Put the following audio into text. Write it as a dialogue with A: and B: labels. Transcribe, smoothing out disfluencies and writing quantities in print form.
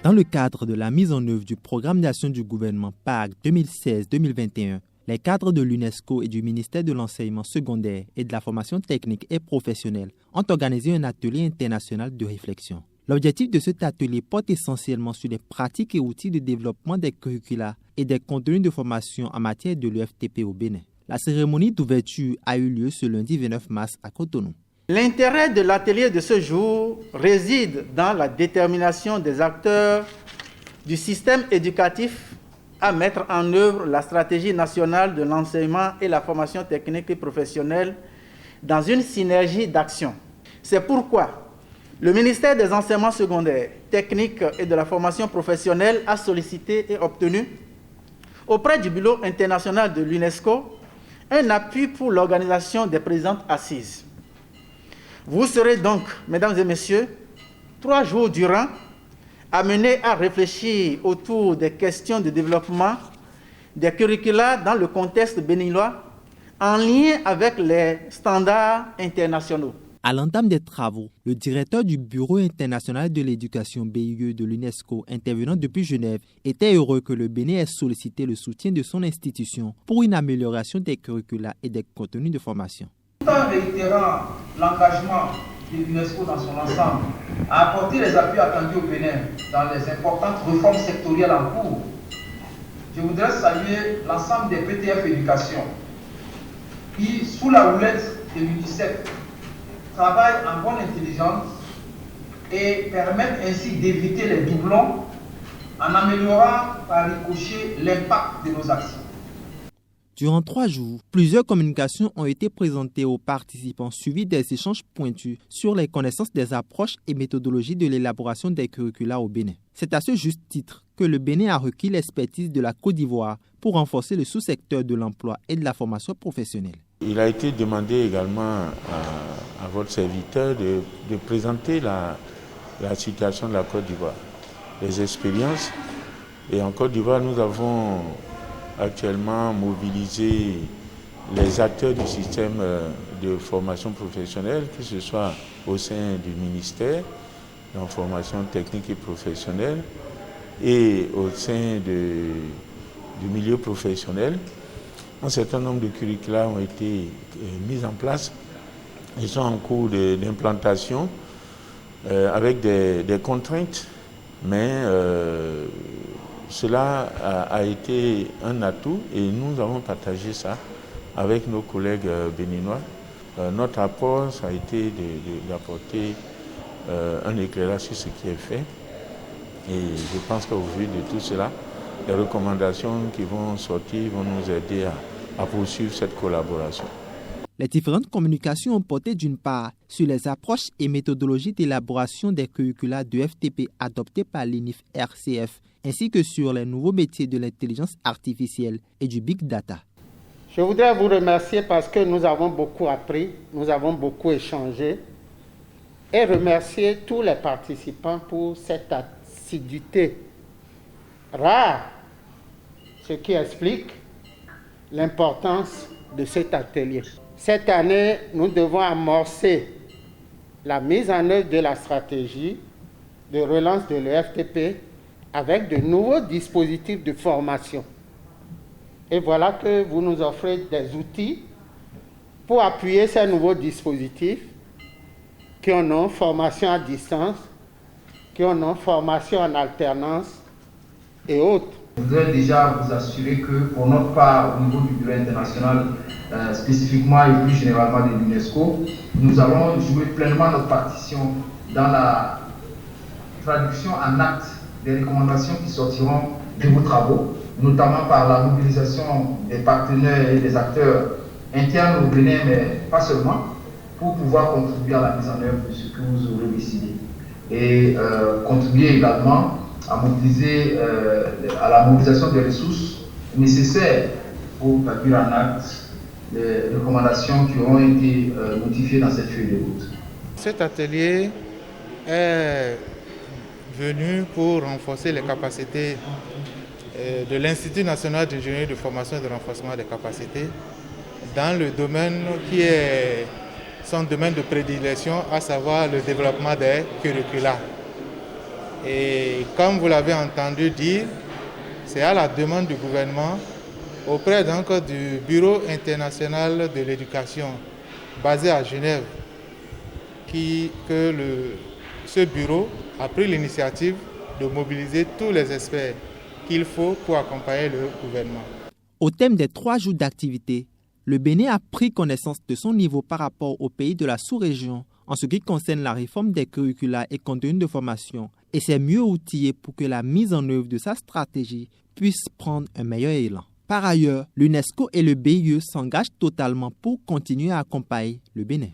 A: Dans le cadre de la mise en œuvre du programme d'action du gouvernement PAG 2016-2021, les cadres de l'UNESCO et du ministère de l'enseignement secondaire et de la formation technique et professionnelle ont organisé un atelier international de réflexion. L'objectif de cet atelier porte essentiellement sur les pratiques et outils de développement des curricula et des contenus de formation en matière de l'EFTP au Bénin. La cérémonie d'ouverture a eu lieu ce lundi 29 mars à Cotonou.
B: L'intérêt de l'atelier de ce jour réside dans la détermination des acteurs du système éducatif à mettre en œuvre la stratégie nationale de l'enseignement et la formation technique et professionnelle dans une synergie d'action. C'est pourquoi le ministère des enseignements secondaires, techniques et de la formation professionnelle a sollicité et obtenu auprès du Bureau international de l'UNESCO un appui pour l'organisation des présentes assises. Vous serez donc, mesdames et messieurs, 3 jours durant, amenés à réfléchir autour des questions de développement des curricula dans le contexte béninois en lien avec les standards internationaux.
A: À l'entame des travaux, le directeur du Bureau international de l'éducation BIE de l'UNESCO intervenant depuis Genève était heureux que le Bénin ait sollicité le soutien de son institution pour une amélioration des curricula et des contenus de formation.
C: Tout en réitérant l'engagement de l'UNESCO dans son ensemble à apporter les appuis attendus au Bénin dans les importantes réformes sectorielles en cours, je voudrais saluer l'ensemble des PTF Éducation qui, sous la houlette de l'UNICEF, travaillent en bonne intelligence et permettent ainsi d'éviter les doublons en améliorant par ricochet l'impact de nos actions.
A: Durant 3 jours, plusieurs communications ont été présentées aux participants suivis des échanges pointus sur les connaissances des approches et méthodologies de l'élaboration des curricula au Bénin. C'est à ce juste titre que le Bénin a requis l'expertise de la Côte d'Ivoire pour renforcer le sous-secteur de l'emploi et de la formation professionnelle.
D: Il a été demandé également à votre serviteur de présenter la situation de la Côte d'Ivoire, les expériences. Et en Côte d'Ivoire, nous avons actuellement mobiliser les acteurs du système de formation professionnelle, que ce soit au sein du ministère de la formation technique et professionnelle et au sein du milieu professionnel. Un certain nombre de curricula ont été mis en place. Ils sont en cours d'implantation avec des contraintes, mais cela a été un atout et nous avons partagé ça avec nos collègues béninois. Notre apport, ça a été d'apporter un éclairage sur ce qui est fait. Et je pense qu'au vu de tout cela, les recommandations qui vont sortir vont nous aider à poursuivre cette collaboration.
A: Les différentes communications ont porté d'une part sur les approches et méthodologies d'élaboration des curricula de FTP adoptés par l'INIF-RCF, ainsi que sur les nouveaux métiers de l'intelligence artificielle et du big data.
E: Je voudrais vous remercier parce que nous avons beaucoup appris, nous avons beaucoup échangé et remercier tous les participants pour cette assiduité rare, ce qui explique l'importance de cet atelier. Cette année, nous devons amorcer la mise en œuvre de la stratégie de relance de l'EFTP avec de nouveaux dispositifs de formation. Et voilà que vous nous offrez des outils pour appuyer ces nouveaux dispositifs qui ont formation à distance, qui ont formation en alternance et autres.
C: Je voudrais déjà vous assurer que pour notre part, au niveau du Bureau international, spécifiquement et plus généralement de l'UNESCO, nous allons jouer pleinement notre partition dans la traduction en actes des recommandations qui sortiront de vos travaux, notamment par la mobilisation des partenaires et des acteurs internes au Bénin, mais pas seulement, pour pouvoir contribuer à la mise en œuvre de ce que vous aurez décidé. Et contribuer également à mobiliser, à la mobilisation des ressources nécessaires pour traduire en acte les recommandations qui auront été notifiées dans cette feuille de route.
F: Cet atelier est venu pour renforcer les capacités de l'Institut national d'ingénierie de formation et de renforcement des capacités dans le domaine qui est son domaine de prédilection, à savoir le développement des curricula. Et comme vous l'avez entendu dire, c'est à la demande du gouvernement auprès donc du Bureau international de l'éducation basé à Genève ce bureau a pris l'initiative de mobiliser tous les experts qu'il faut pour accompagner le gouvernement.
A: Au thème des 3 jours d'activité, le Bénin a pris connaissance de son niveau par rapport aux pays de la sous-région en ce qui concerne la réforme des curricula et contenus de formation et s'est mieux outillé pour que la mise en œuvre de sa stratégie puisse prendre un meilleur élan. Par ailleurs, l'UNESCO et le BIE s'engagent totalement pour continuer à accompagner le Bénin.